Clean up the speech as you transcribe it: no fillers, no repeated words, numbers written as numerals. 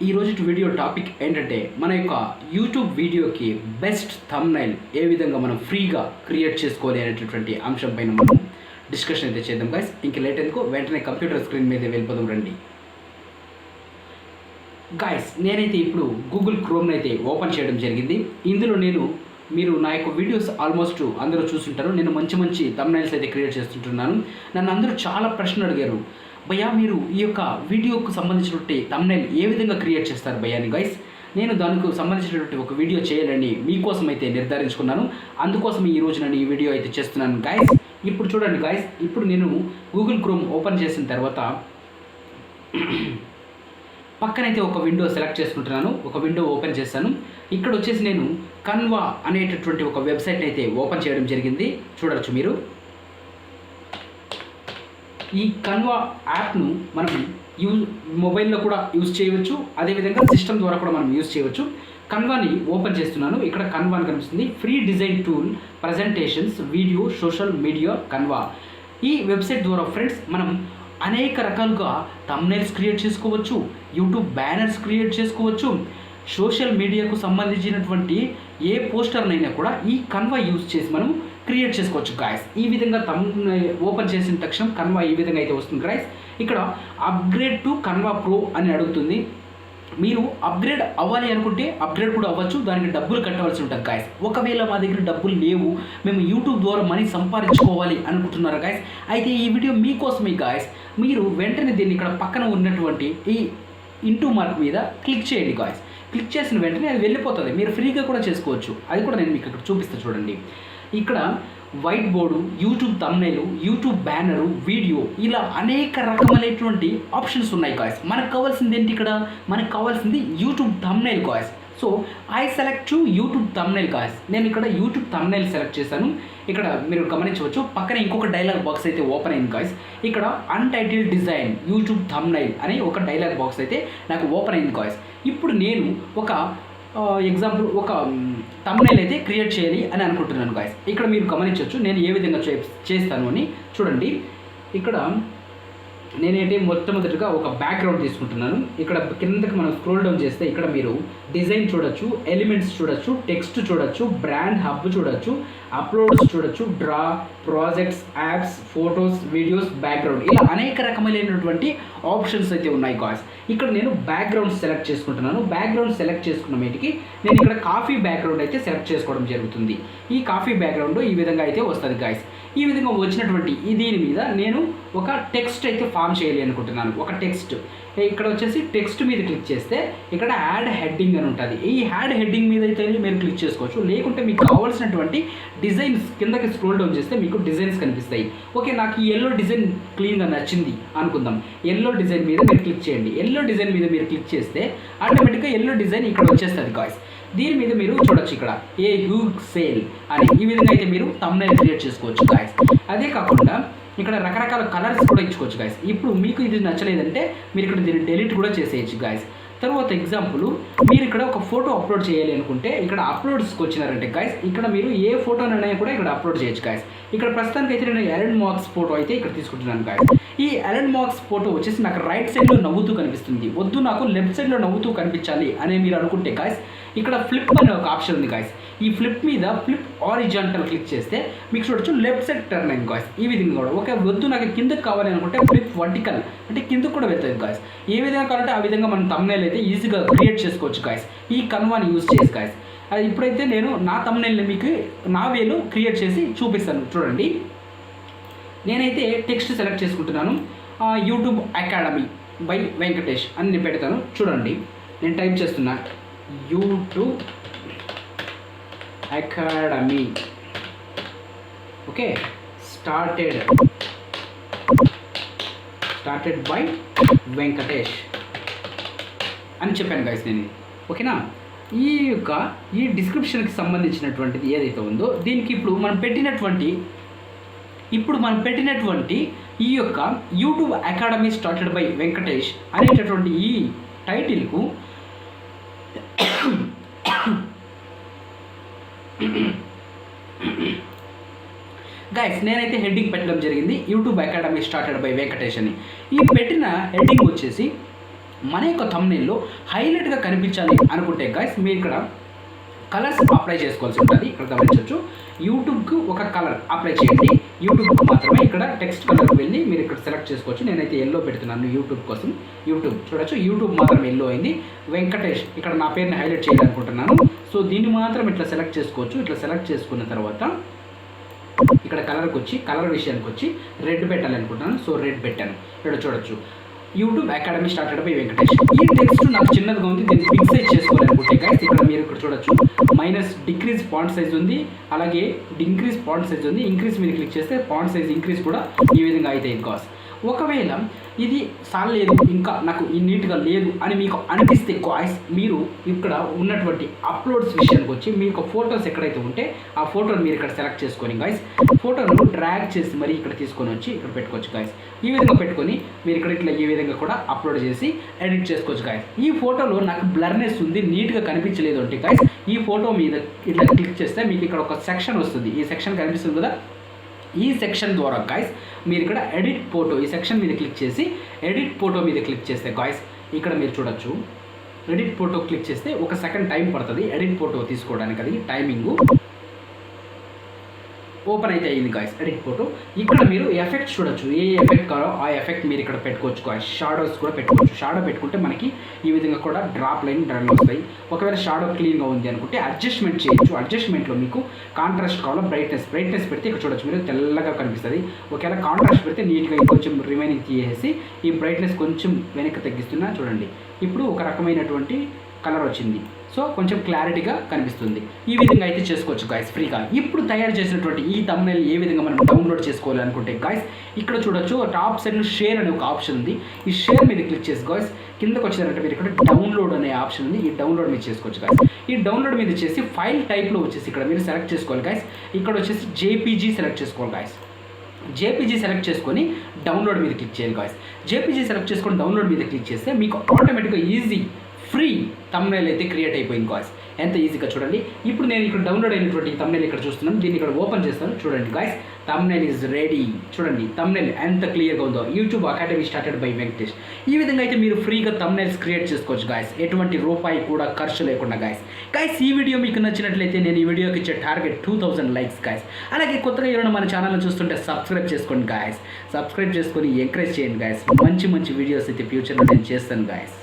ఈరోజు video topic ఏంటంటే మన యొక్క యూట్యూబ్ వీడియోకి బెస్ట్ థంబ్నైల్ ఏ విధంగా మనం ఫ్రీగా క్రియేట్ చేసుకోవాలి అనేటటువంటి అంశం పైన మనం డిస్కషన్ అయితే చేద్దాం గైస్. ఇంక లేట్ ఎందుకు వెంటనే కంప్యూటర్ స్క్రీన్ మీద వెళ్ళిపోదాం రండి గైస్. నేనైతే ఇప్పుడు గూగుల్ క్రోమ్ని అయితే ఓపెన్ చేయడం జరిగింది. ఇందులో మీరు నా యొక్క వీడియోస్ ఆల్మోస్ట్ అందరూ చూస్తుంటారు. నేను మంచి థంబ్నైల్స్ అయితే క్రియేట్ చేస్తుంటున్నాను. నన్ను అందరూ చాలా ప్రశ్నలు అడిగారు, భయ్యా మీరు ఈ యొక్క వీడియోకు సంబంధించినటువంటి థంబ్నైల్ ఏ విధంగా క్రియేట్ చేస్తారు భయ్యా అని. గైస్ నేను దానికి సంబంధించినటువంటి ఒక వీడియో చేయాలని మీకోసం అయితే నిర్ధారించుకున్నాను. అందుకోసం ఈరోజు నేను ఈ వీడియో అయితే చేస్తున్నాను గైస్. ఇప్పుడు చూడండి గైస్, ఇప్పుడు నేను గూగుల్ క్రోమ్ ఓపెన్ చేసిన తర్వాత పక్కనైతే ఒక విండో సెలెక్ట్ చేసుకుంటున్నాను. ఒక విండో ఓపెన్ చేశాను. ఇక్కడ వచ్చేసి నేను కన్వా అనేటటువంటి ఒక వెబ్సైట్ అయితే ఓపెన్ చేయడం జరిగింది. చూడవచ్చు మీరు. ఈ కన్వా యాప్ను మనం మొబైల్లో కూడా యూజ్ చేయవచ్చు, అదేవిధంగా సిస్టమ్ ద్వారా కూడా మనం యూజ్ చేయవచ్చు. కన్వాని ఓపెన్ చేస్తున్నాను. ఇక్కడ కన్వా అని కనిపిస్తుంది. Free design tool, presentations, video, social media Kanva. ఈ వెబ్సైట్ ద్వారా ఫ్రెండ్స్ మనం అనేక రకాలుగా థంబ్నైల్స్ క్రియేట్ చేసుకోవచ్చు, యూట్యూబ్ బ్యానర్స్ క్రియేట్ చేసుకోవచ్చు, సోషల్ మీడియాకు సంబంధించినటువంటి ఏ పోస్టర్నైనా కూడా ఈ కన్వా యూజ్ చేసి మనం క్రియేట్ చేసుకోవచ్చు గాయస్. ఈ విధంగా ఓపెన్ చేసిన తక్షణం కన్వా ఈ విధంగా అయితే వస్తుంది గాయస్. ఇక్కడ అప్గ్రేడ్ టు కన్వా ప్రో అని అడుగుతుంది. మీరు అప్గ్రేడ్ అవ్వాలి అనుకుంటే అప్గ్రేడ్ కూడా అవ్వచ్చు, దానికి డబ్బులు కట్టవలసి ఉంటుంది గాయస్. ఒకవేళ మా దగ్గర డబ్బులు లేవు, మేము యూట్యూబ్ ద్వారా మనీ సంపాదించుకోవాలి అనుకుంటున్నారు గాయస్, అయితే ఈ వీడియో మీకోసమే గాయస్. మీరు వెంటనే దీన్ని ఇక్కడ పక్కన ఉన్నటువంటి ఈ ఇంటూ మార్క్ మీద క్లిక్ చేయండి గాయస్. క్లిక్ చేసిన వెంటనే అది వెళ్ళిపోతుంది. మీరు ఫ్రీగా కూడా చేసుకోవచ్చు. అది కూడా నేను మీకు ఇక్కడ చూపిస్తాను చూడండి. ఇక్కడ white board, YouTube thumbnail, YouTube banner, video, ఇలా అనేక రకమైనటువంటి ఆప్షన్స్ ఉన్నాయి గాయస్. మనకు కావాల్సింది ఏంటి? ఇక్కడ మనకు కావాల్సింది YouTube thumbnail guys. So I select to YouTube thumbnail guys. నేను ఇక్కడ యూట్యూబ్ థంబ్నైల్ సెలెక్ట్ చేశాను. ఇక్కడ మీరు గమనించవచ్చు పక్కన ఇంకొక డైలాగ్ బాక్స్ అయితే ఓపెన్ అయింది గాయస్. ఇక్కడ అన్టైటిల్ డిజైన్ యూట్యూబ్ థంబ్నైల్ అని ఒక డైలాగ్ బాక్స్ అయితే నాకు ఓపెన్ అయింది గాయస్. ఇప్పుడు నేను ఒక ఎగ్జాంపుల్ ఒక థంబ్నైల్ అయితే క్రియేట్ చేయాలి అని అనుకుంటున్నాను గాయస్. ఇక్కడ మీరు గమనించవచ్చు నేను ఏ విధంగా చేస్తాను అని. చూడండి, ఇక్కడ నేనేంటి మొట్టమొదటిగా ఒక బ్యాక్గ్రౌండ్ తీసుకుంటున్నాను. ఇక్కడ కిందకి మనం స్క్రోల్ డౌన్ చేస్తే ఇక్కడ మీరు డిజైన్ చూడొచ్చు, ఎలిమెంట్స్ చూడొచ్చు, టెక్స్ట్ చూడొచ్చు, బ్రాండ్ హబ్ చూడొచ్చు, అప్లోడ్స్ చూడొచ్చు, draw, projects, apps, photos, videos, background, ఇలా అనేక రకమైనటువంటి ఆప్షన్స్ అయితే ఉన్నాయి గాయస్. ఇక్కడ నేను బ్యాక్గ్రౌండ్ సెలెక్ట్ చేసుకుంటున్నాను. బ్యాక్గ్రౌండ్ సెలెక్ట్ చేసుకున్న మీటికి నేను ఇక్కడ కాఫీ బ్యాక్గ్రౌండ్ అయితే సెలెక్ట్ చేసుకోవడం జరుగుతుంది. ఈ కాఫీ బ్యాక్గ్రౌండ్ ఈ విధంగా అయితే వస్తుంది గాయస్. ఈ విధంగా వచ్చినటువంటి దీని మీద నేను ఒక టెక్స్ట్ అయితే ఫామ్ చేయాలి అనుకుంటున్నాను. ఒక టెక్స్ట్ ఇక్కడ వచ్చేసి టెక్స్ట్ మీద క్లిక్ చేస్తే ఇక్కడ యాడ్ హెడ్డింగ్ అని ఉంటుంది. ఈ యాడ్ హెడ్డింగ్ మీద అయితే మీరు క్లిక్ చేసుకోవచ్చు. లేకుంటే మీకు కావాల్సినటువంటి డిజైన్స్ కిందకి స్క్రోల్ డౌన్ చేస్తే మీకు డిజైన్స్ కనిపిస్తాయి. ఓకే, నాకు ఈ ఎల్లో డిజైన్ క్లీన్గా నచ్చింది అనుకుందాం. ఎల్లో డిజైన్ మీద మీరు క్లిక్ చేయండి. ఎల్లో డిజైన్ మీద మీరు క్లిక్ చేస్తే ఆటోమేటిక్గా ఎల్లో డిజైన్ ఇక్కడ వచ్చేస్తుంది గాయ్స్. దీని మీద మీరు చూడొచ్చు ఇక్కడ ఏ హ్యూగ్ సేల్ అని ఈ విధంగా అయితే మీరు థంబ్నైల్ క్రియేట్ చేసుకోవచ్చు గాయ్స్. అదే కాకుండా ఇక్కడ రకరకాల కలర్స్ కూడా ఇచ్చుకోవచ్చు గాయస్. ఇప్పుడు మీకు ఇది నచ్చలేదంటే మీరు ఇక్కడ దీన్ని డెలీట్ కూడా చేసేయచ్చు గాయస్. తర్వాత ఎగ్జాంపుల్, మీరు ఇక్కడ ఒక ఫోటో అప్లోడ్ చేయాలి అనుకుంటే ఇక్కడ అప్లోడ్స్కి వచ్చినారంటే గాయస్, ఇక్కడ మీరు ఏ ఫోటోనైనా కూడా ఇక్కడ అప్లోడ్ చేయొచ్చు గాయస్. ఇక్కడ ప్రస్తుతానికి అయితే నేను ఎలన్ మార్క్స్ ఫోటో అయితే ఇక్కడ తీసుకుంటున్నాను గాయస్. ఈ ఎలన్ మార్క్స్ ఫోటో వచ్చేసి నాకు రైట్ సైడ్లో నవ్వుతూ కనిపిస్తుంది. వద్దు, నాకు లెఫ్ట్ సైడ్లో నవ్వుతూ కనిపించాలి అని మీరు అనుకుంటే గాయస్, ఇక్కడ ఫ్లిప్ అనే ఒక ఆప్షన్ ఉంది గాయస్. ఈ ఫ్లిప్ మీద ఫ్లిప్ ఆరిజాంటల్ క్లిక్ చేస్తే మీకు చూడొచ్చు లెఫ్ట్ సైడ్ టర్న్ అయింది గాయస్. ఈ విధంగా కూడా ఓకే, వద్దు నాకు కిందకి కావాలి అనుకుంటే ఫ్లిప్ వర్టికల్ అంటే కిందకు కూడా వెళ్తుంది గాయస్. ఏ విధంగా కావాలంటే ఆ విధంగా మనం థంబ్నైల్ అయితే ఈజీగా క్రియేట్ చేసుకోవచ్చు గాయస్ ఈ కన్వాని యూజ్ చేసి గాయస్. అది ఇప్పుడైతే నేను నా థంబ్నైల్ని మీకు నా వేలో క్రియేట్ చేసి చూపిస్తాను చూడండి. నేనైతే టెక్స్ట్ సెలెక్ట్ చేసుకుంటున్నాను. యూట్యూబ్ అకాడమీ బై వెంకటేష్ అని నేను పెడతాను చూడండి. నేను టైప్ చేస్తున్నా YouTube academy. Okay, started by Venkatesh అని చెప్పాను గాయస్ నేను. ఓకేనా, ఈ డిస్క్రిప్షన్కి సంబంధించినటువంటిది ఏదైతే ఉందో దీనికి ఇప్పుడు మనం పెట్టినటువంటి ఈ యొక్క YouTube academy started by Venkatesh అనేటటువంటి ఈ టైటిల్కు గైస్ నేనైతే హెడ్డింగ్ పెట్టడం జరిగింది YouTube academy started by Venkatesh అని. ఈ పెట్టిన హెడ్డింగ్ వచ్చేసి మన యొక్క థంబ్నెయిల్లో హైలైట్గా కనిపించాలి అనుకుంటే గైస్ మీరు ఇక్కడ కలర్స్ అప్లై చేసుకోవాల్సి ఉంటుంది. ఇక్కడ గమనించవచ్చు, యూట్యూబ్కి ఒక కలర్ అప్లై చేయండి. యూట్యూబ్కి మాత్రమే ఇక్కడ టెక్స్ట్ కలర్కి వెళ్ళి మీరు ఇక్కడ సెలెక్ట్ చేసుకోవచ్చు. నేనైతే ఎల్లో పెడుతున్నాను యూట్యూబ్ కోసం. యూట్యూబ్ చూడొచ్చు, యూట్యూబ్ మాత్రం ఎల్లో అయింది. వెంకటేష్ ఇక్కడ నా పేరుని హైలైట్ చేయాలనుకుంటున్నాను. సో దీన్ని మాత్రం ఇట్లా సెలెక్ట్ చేసుకోవచ్చు. ఇట్లా సెలెక్ట్ చేసుకున్న తర్వాత ఇక్కడ కలర్కి వచ్చి కలర్ విషయానికి వచ్చి రెడ్ పెట్టాలనుకుంటున్నాను. సో రెడ్ పెట్టాను. ఇక్కడ చూడొచ్చు, YouTube academy started by Venkatesh. ఈ టెక్స్ట్ నాకు చిన్నదిగా ఉంది, దీన్ని బిగ్ సైజ్ చేసుకోవాలనుకుంటే గైస్ ఇక్కడ మీరు ఇక్కడ చూడొచ్చు, డిక్రీజ్ ఫాంట్ సైజ్ ఉంది, అలాగే ఇంక్రీజ్ ఫాంట్ సైజ్ ఉంది. ఇంక్రీజ్ మీద క్లిక్ చేస్తే ఫాంట్ సైజ్ ఇంక్రీజ్ కూడా ఈ విధంగా అయితే కాస్. ఒకవేళ ఇది సాలేదు, ఇంకా నాకు ఈ నీట్గా లేదు అని మీకు అనిపిస్తే గాయ్స్, మీరు ఇక్కడ ఉన్నటువంటి అప్లోడ్స్ విషయానికి వచ్చి మీకు ఫొటోస్ ఎక్కడైతే ఉంటే ఆ ఫోటోని మీరు ఇక్కడ సెలెక్ట్ చేసుకొని గాయ్స్, ఫోటోను డ్రాగ్ చేసి మరి ఇక్కడ తీసుకొని వచ్చి ఇక్కడ పెట్టుకోవచ్చు గాయ్స్. ఈ విధంగా పెట్టుకొని మీరు ఇక్కడ ఇట్లా ఈ విధంగా కూడా అప్లోడ్ చేసి ఎడిట్ చేసుకోవచ్చు గాయ్స్. ఈ ఫోటోలో నాకు బ్లర్నెస్ ఉంది, నీట్గా కనిపించలేదు అంటే గాయ్స్, ఈ ఫోటో మీద ఇట్లా క్లిక్ చేస్తే మీకు ఇక్కడ ఒక సెక్షన్ వస్తుంది. ఈ సెక్షన్ కనిపిస్తుంది కదా, ఈ సెక్షన్ ద్వారా గాయ్స్ మీరు ఇక్కడ ఎడిట్ ఫోటో, ఈ సెక్షన్ మీద క్లిక్ చేసి ఎడిట్ ఫోటో మీద క్లిక్ చేస్తే గాయ్స్ ఇక్కడ మీరు చూడొచ్చు, ఎడిట్ ఫోటో క్లిక్ చేస్తే 1 సెకండ్ టైం పడుతుంది ఎడిట్ ఫోటో తీసుకోవడానికి. అది టైమింగు ఓపెన్ అయితే అయింది గాయ్స్ ఎడిట్ ఫోటో. ఇక్కడ మీరు ఎఫెక్ట్స్ చూడొచ్చు, ఏ ఎఫెక్ట్ కావాలో ఆ ఎఫెక్ట్ మీరు ఇక్కడ పెట్టుకోవచ్చు గాయ్స్. షాడోస్ కూడా పెట్టుకోవచ్చు. షాడో పెట్టుకుంటే మనకి ఈ విధంగా కూడా డ్రాప్ లైన్ డ్రల్ వస్తాయి. ఒకవేళ షాడో క్లీన్గా ఉంది అనుకుంటే అడ్జస్ట్మెంట్ చేయొచ్చు. అడ్జస్ట్మెంట్లో మీకు కాంట్రాస్ట్ కావాలో బ్రైట్నెస్ పెడితే ఇక్కడ చూడొచ్చు మీరు తెల్లగా కనిపిస్తుంది. ఒకవేళ కాంట్రాస్ట్ పెడితే నీట్గా ఇంకొంచెం రిమైనింగ్ తీసేసి ఈ బ్రైట్నెస్ కొంచెం వెనక్కి తగ్గిస్తున్నా చూడండి. ఇప్పుడు ఒక రకమైనటువంటి కలర్ వచ్చింది. సో కొంచెం క్లారిటీగా కనిపిస్తుంది. ఈ విధంగా అయితే చేసుకోవచ్చు గాయ్స్ ఫ్రీగా. ఇప్పుడు తయారు చేసినటువంటి ఈ థంబ్నెయిల్ ఏ విధంగా మనం డౌన్లోడ్ చేసుకోవాలి అనుకుంటే గాయ్స్ ఇక్కడ చూడొచ్చు, టాప్ సైడ్లో షేర్ అనే ఒక ఆప్షన్ ఉంది. ఈ షేర్ మీద క్లిక్ చేసి గాయ్స్ కిందకు వచ్చినారంటే మీరు ఇక్కడ డౌన్లోడ్ అనే ఆప్షన్ ఉంది. ఈ డౌన్లోడ్ మీద చేసుకోవచ్చు గాయ్స్. ఈ డౌన్లోడ్ మీద చేసి ఫైల్ టైప్లో వచ్చేసి ఇక్కడ మీరు సెలెక్ట్ చేసుకోవాలి గాయ్స్. ఇక్కడ వచ్చేసి జేపీజీ సెలెక్ట్ చేసుకోవాలి గాయ్స్. జేపీజీ సెలెక్ట్ చేసుకొని డౌన్లోడ్ మీద క్లిక్ చేయాలి గాయ్స్. జేపీజీ సెలెక్ట్ చేసుకొని డౌన్లోడ్ మీద క్లిక్ చేస్తే మీకు ఆటోమేటిక్గా ఈజీ ఫ్రీ థంబ్నెయిల్ అయితే క్రియేట్ అయిపోయింది గాయ్స్. ఎంత ఈజీగా చూడండి. ఇప్పుడు నేను ఇక్కడ డౌన్లోడ్ అయినటువంటి థంబ్నెయిల్ ఇక్కడ చూస్తున్నాను. దీన్ని ఇక్కడ ఓపెన్ చేస్తాను. చూడండి గాయ్స్, థంబ్నెయిల్ ఈజ్ రెడీ. చూడండి థంబ్నెయిల్ ఎంత క్లియర్గా ఉందో. YouTube academy started by Venkatesh. ఈ విధంగా అయితే మీరు ఫ్రీగా థంబ్నెయిల్స్ క్రియేట్ చేసుకోవచ్చు గాయ్స్, ఎటువంటి రూపాయి కూడా ఖర్చు లేకుండా గాయ్స్. ఈ వీడియో మీకు నచ్చినట్లయితే నేను ఈ వీడియోకి ఇచ్చే టార్గెట్ 2000 లైక్స్ గాయ్స్. అలాగే కొత్తగా ఎవరైనా మన ఛానల్ని చూస్తుంటే సబ్స్క్రైబ్ చేసుకోండి గాయ్స్. సబ్స్క్రైబ్ చేసుకొని ఎంకరేజ్ చేయండి గాయ్స్. మంచి వీడియోస్ అయితే ఫ్యూచర్లో నేను చేస్తాను గాయ్స్.